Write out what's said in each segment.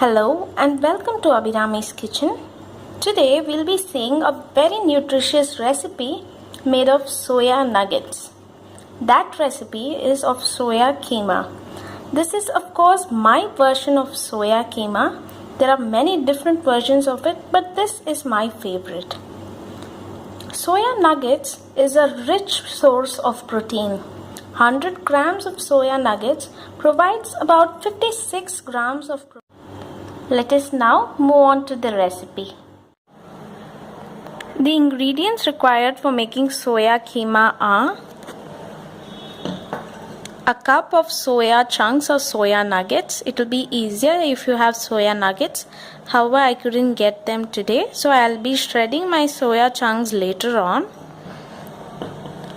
Hello and welcome to Abhirami's Kitchen. Today we'll be seeing a very nutritious recipe made of soya nuggets. That recipe is of soya kheema. This is of course my version of soya kheema. There are many different versions of it, but this is my favorite. Soya nuggets is a rich source of protein. 100 grams of soya nuggets provides about 56 grams of protein. Let us now move on to the recipe. The ingredients required for making soya kheema are a cup of soya chunks or soya nuggets. It will be easier if you have soya nuggets. However, I couldn't get them today, so I'll be shredding my soya chunks later on.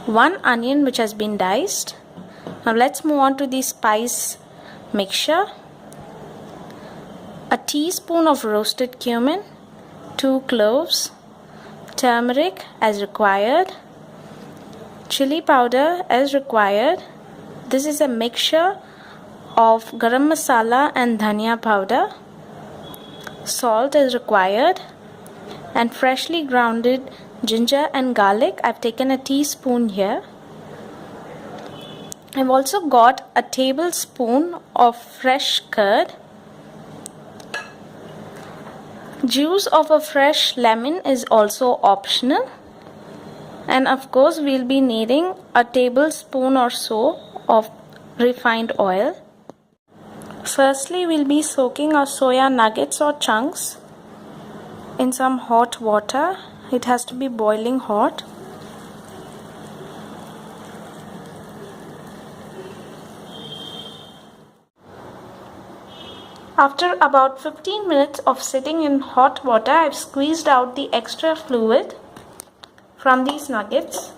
1 onion which has been diced. Now let's move on to the spice mixture. A teaspoon of roasted cumin, 2 cloves, turmeric as required, chili powder as required. This is a mixture of garam masala and dhania powder. Salt is required, and freshly grounded ginger and garlic. I've taken a teaspoon here. I've also got a tablespoon of fresh curd. Juice of a fresh lemon is also optional, and of course we'll be needing a tablespoon or so of refined oil. Firstly, we'll be soaking our soya nuggets or chunks in some hot water. It has to be boiling hot. After about 15 minutes of sitting in hot water, I've squeezed out the extra fluid from these nuggets.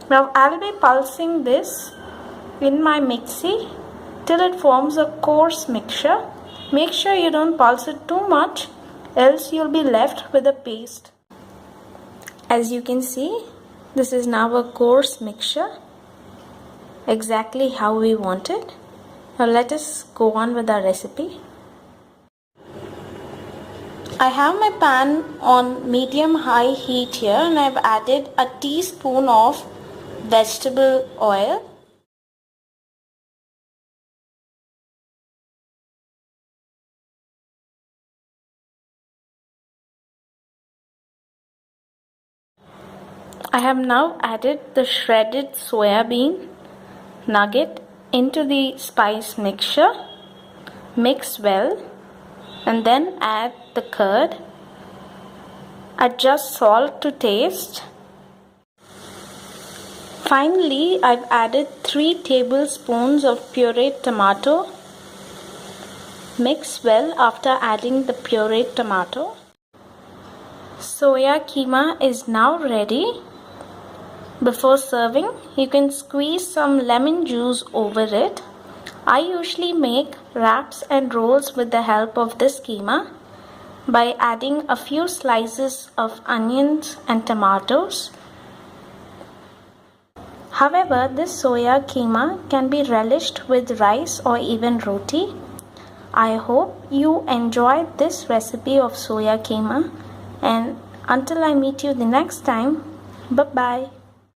Now I'll be pulsing this in my mixie till it forms a coarse mixture. Make sure you don't pulse it too much, else you'll be left with a paste. As you can see, this is now a coarse mixture, exactly how we want it. Now let us go on with our recipe. I have my pan on medium-high heat here, and I've added a teaspoon of vegetable oil. I have now added the shredded soya bean nugget into the spice mixture. Mix well and then add the curd. Adjust salt to taste. Finally, I've added 3 tablespoons of pureed tomato. Mix well after adding the pureed tomato. Soya keema is now ready. Before serving, you can squeeze some lemon juice over it. I usually make wraps and rolls with the help of this keema by adding a few slices of onions and tomatoes. However, this soya keema can be relished with rice or even roti. I hope you enjoyed this recipe of soya keema, and until I meet you the next time, bye-bye.